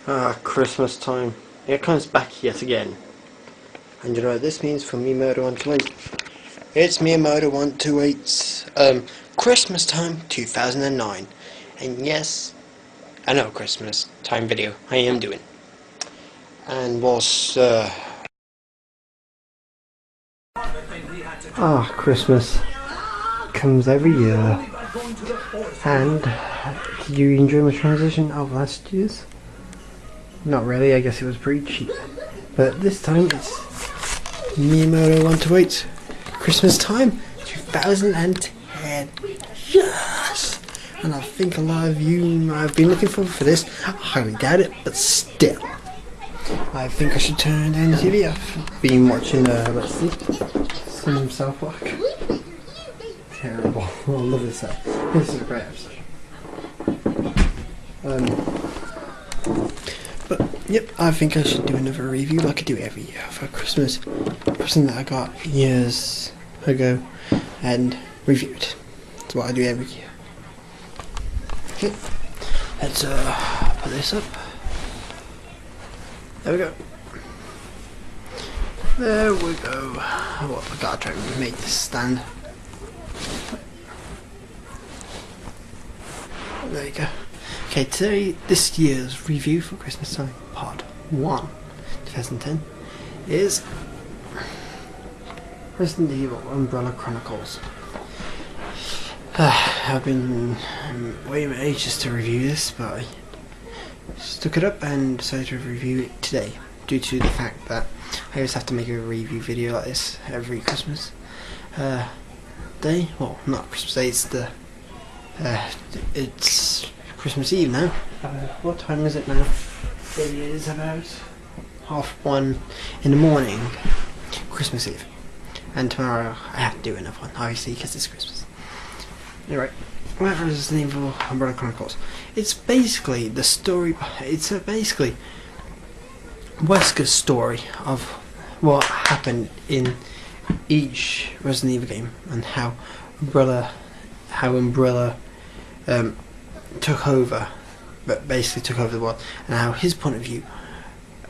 Christmas time. It comes back yet again. And you know what this means for me, Murder 128? It's me, Murder 128's Christmas time 2009. And yes, I know Christmas time video I am doing. And was Christmas comes every year. And did you enjoy my transition of last year's? Not really, I guess it was pretty cheap. But this time it's Miyamoto 128 Christmas time 2010. Yes! And I think a lot of you might have been looking forward for this. I highly doubt it, but still. I think I should turn down the TV. I've been watching, let's see, some South Park. Terrible. I love this set. This is a great episode. But yep, I think I should do another review like I do every year for Christmas. Something that I got years ago and reviewed. That's what I do every year. Okay, let's put this up. There we go. There we go. Oh, I gotta try and make this stand. There you go. Okay, today, this year's review for Christmas time, part 1, 2010, is Resident Evil Umbrella Chronicles. I've been waiting ages to review this, but I stuck it up and decided to review it today, due to the fact that I always have to make a review video like this every Christmas day. Well, not Christmas Day, it's Christmas Eve now. What time is it now? It is about 1:30 in the morning, Christmas Eve. And tomorrow I have to do another one, obviously, because it's Christmas. Anyway, Resident Evil Umbrella Chronicles. It's basically the story, it's basically Wesker's story of what happened in each Resident Evil game and how Umbrella took over, but basically took over the world, and how his point of view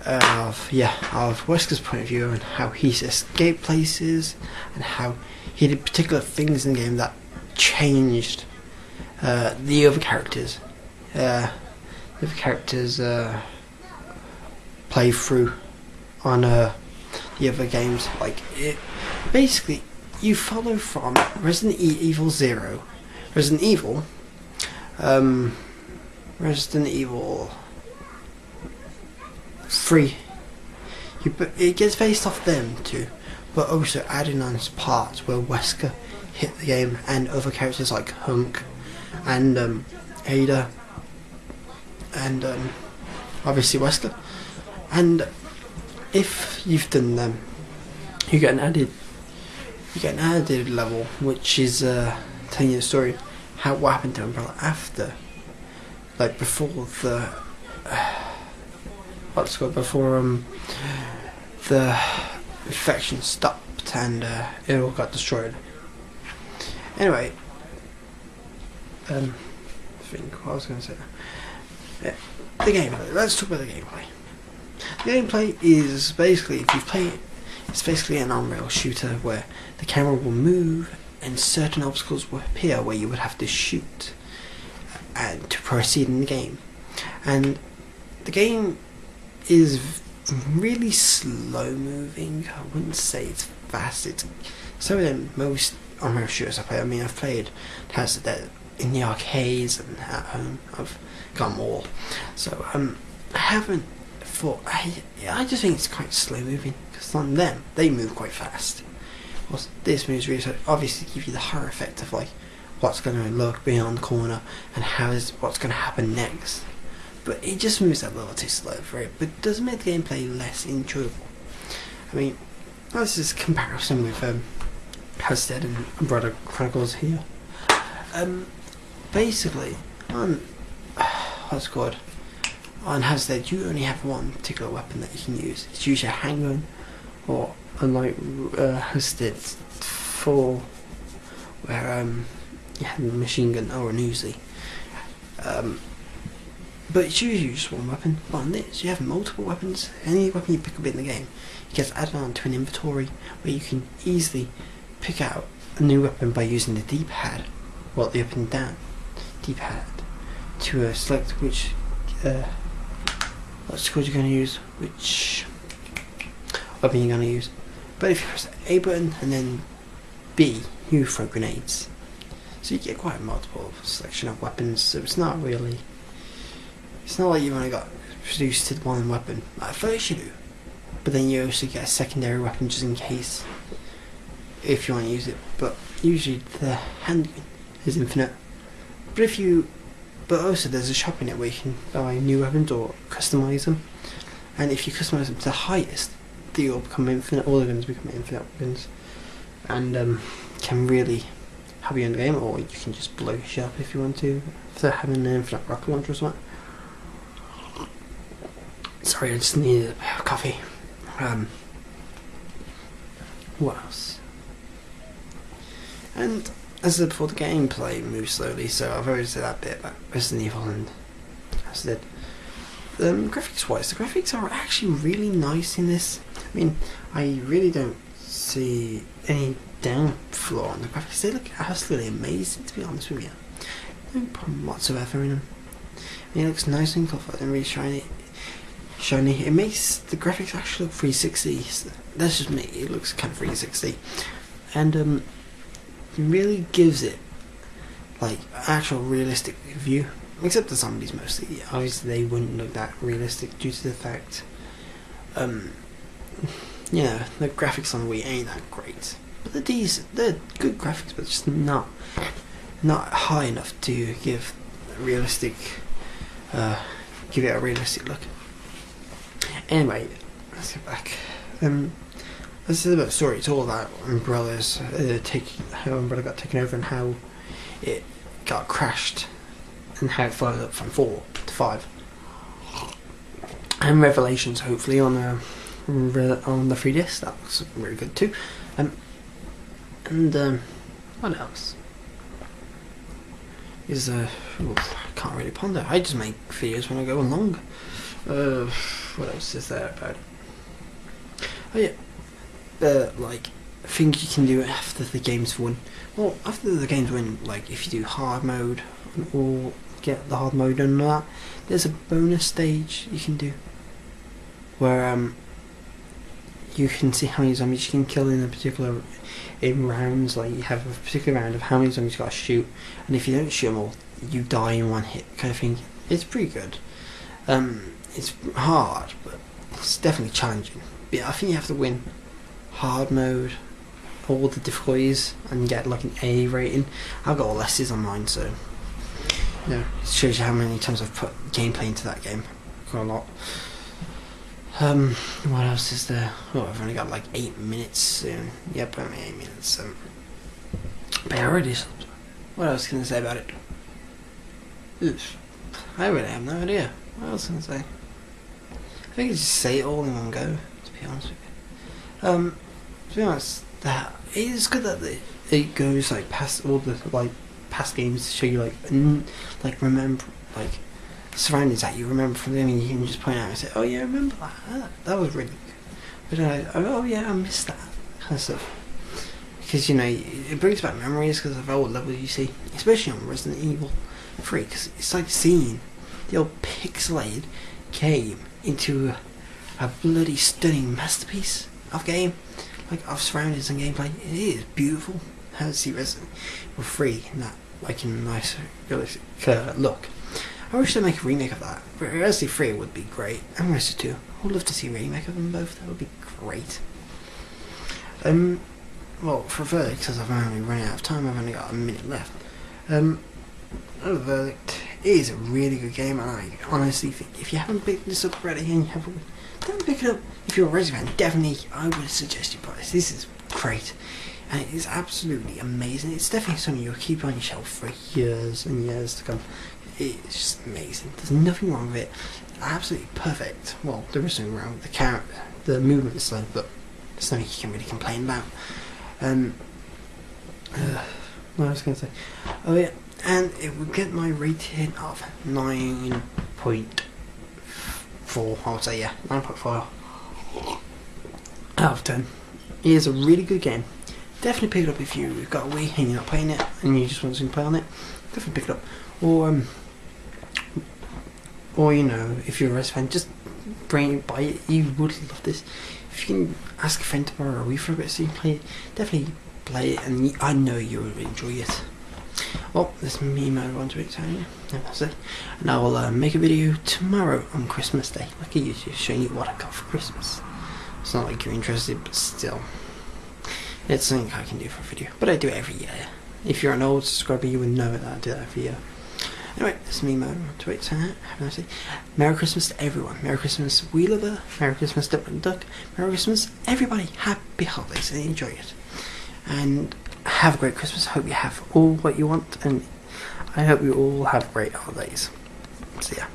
of Wesker's point of view, and how he's escaped places, and how he did particular things in the game that changed the other characters. Play through on the other games. Like it, basically, you follow from Resident Evil 0, Resident Evil 3. It gets based off them too, but also adding on parts where Wesker hit the game, and other characters like Hunk and Ada and obviously Wesker. And if you've done them, you get an added level, which is telling you the story what happened to Umbrella after, like before the the infection stopped and it all got destroyed. Anyway, I think what I was going to say. Yeah, the gameplay. Let's talk about the gameplay. The gameplay is basically, if you play it, it's basically an on-rail shooter where the camera will move and certain obstacles will appear where you would have to shoot and to proceed in the game. And the game is really slow moving. I wouldn't say it's fast. It's slower than most on-rail shooters I play. I mean, I've played House of Dead in the arcades and at home. I've got them all. So I haven't thought. I just think it's quite slow moving, because on them they move quite fast. Well, this moves really slow. Obviously, give you the horror effect of like what's going to look beyond the corner and what's going to happen next. But it just moves a little too slow for it. But it does make the gameplay less enjoyable. I mean, this is a comparison with House of Dead and Umbrella Chronicles here. Basically, on on House of Dead, you only have one particular weapon that you can use. It's usually a handgun, or unlike House of Dead 4, where you have a machine gun or an Uzi. But it's usually just one weapon. But on this, you have multiple weapons. Any weapon you pick up in the game, it gets added on to an inventory where you can easily pick out a new weapon by using the D-pad, well, the up and down D-pad, to select which what squad you're going to use, which weapon you're going to use. But if you press the A button and then B, you throw grenades. So you get quite a multiple selection of weapons, so it's not like you've only got reduced to one weapon. At first you do, but then you also get a secondary weapon just in case, if you want to use it. But usually the handgun is infinite. But also there's a shop in it where you can buy new weapons or customise them, and if you customise them to the highest, they all become infinite. All the guns become infinite weapons, and can really help you in the game. Or you can just blow your shit up if you want to, if they're having an infinite rocket launcher or something. Sorry, I just needed a bit of coffee. What else? And as I said before, the gameplay moves slowly, so I've already said that bit about Resident Evil, and as I said, graphics wise, the graphics are actually really nice in this. I mean, I really don't see any downfall on the graphics. They look absolutely amazing, to be honest with you. No problem whatsoever in them. I mean, it looks nice and comfortable and really shiny. It makes the graphics actually look 360. So that's just me. It looks kind of 360, and it really gives it like actual realistic view. Except the zombies mostly. Obviously, they wouldn't look that realistic due to the fact, the graphics on Wii ain't that great. But they're good graphics, but just not high enough to give it a realistic look. Anyway, let's get back. This is about the story. It's all about Umbrella's how Umbrella got taken over and how it got crashed and how it followed up from 4 to 5. And Revelations, hopefully, on the 3DS. That looks really good too. What else? I can't really ponder. I just make videos when I go along. What else is there about it? Oh yeah, things you can do after the game's won. Well, after the game's won, like if you do hard mode or get the hard mode and all that, there's a bonus stage you can do where you can see how many zombies you can kill in rounds. Like you have a particular round of how many zombies you got to shoot, and if you don't shoot them all, you die in one hit, kind of thing. It's pretty good. It's hard, but it's definitely challenging. But I think you have to win hard mode, all the difficulties, and get like an A rating. I've got all S's on mine, so it shows you how many times I've put gameplay into that game. Quite a lot. What else is there? Oh, I've only got like 8 minutes soon. Yep, only 8 minutes. But yeah, already. What else can I say about it? Oof. I really have no idea. What else can I say? I think I just say it all in one go, to be honest with you. To be honest, that it is good that it goes like past all the past games to show you remember surroundings that you remember from them, and you can just point out and say, oh yeah, I remember that. That was really good. But oh yeah, I missed that kind of stuff. Because it brings back memories because of old levels you see, especially on Resident Evil 3, because it's like seeing the old pixelated game into a bloody stunning masterpiece of game, of surroundings and gameplay. It is beautiful how to see Resident Evil 3 in that in a nice realistic look. I wish they'd make a remake of that. Resident 3 would be great, and Resident 2. I would love to see a remake of them both. That would be great. Well, for Verdict, because I've only running out of time, I've only got a minute left. Verdict is a really good game, and I honestly think if you haven't picked this up already and you haven't, don't pick it up. If you're a Resident fan, definitely I would suggest you buy this. This is great, and it is absolutely amazing. It's definitely something you'll keep on your shelf for years and years to come. It's just amazing. There's nothing wrong with it. Absolutely perfect. Well, there is something wrong with the character. The movement is slow, but there's nothing you can really complain about. What I was going to say? Oh yeah, and it would get my rating of 9 9.4, I would say, yeah, 9.4 out of 10. It is a really good game. Definitely pick it up if you've got a Wii and you're not playing it and you just want to play on it. Definitely pick it up. Or you know, if you're a Res fan, just buy it. You would love this. If you can ask a friend to borrow a Wii for a bit so you can play it, definitely play it, and I know you will enjoy it. Well, this is me, on to it, and that's it. And I will make a video tomorrow on Christmas Day, like I usually, showing you what I got for Christmas. It's not like you're interested, but still, it's something I can do for a video. But I do it every year. If you're an old subscriber, you would know that I do that every year. Anyway, this is me, Mo. To it, have a nice day. Merry Christmas to everyone. Merry Christmas, Wee Lover. Merry Christmas, Duck and Duck. Merry Christmas, everybody. Happy holidays and enjoy it. And have a great Christmas. I hope you have all what you want, and I hope you all have great holidays. See ya.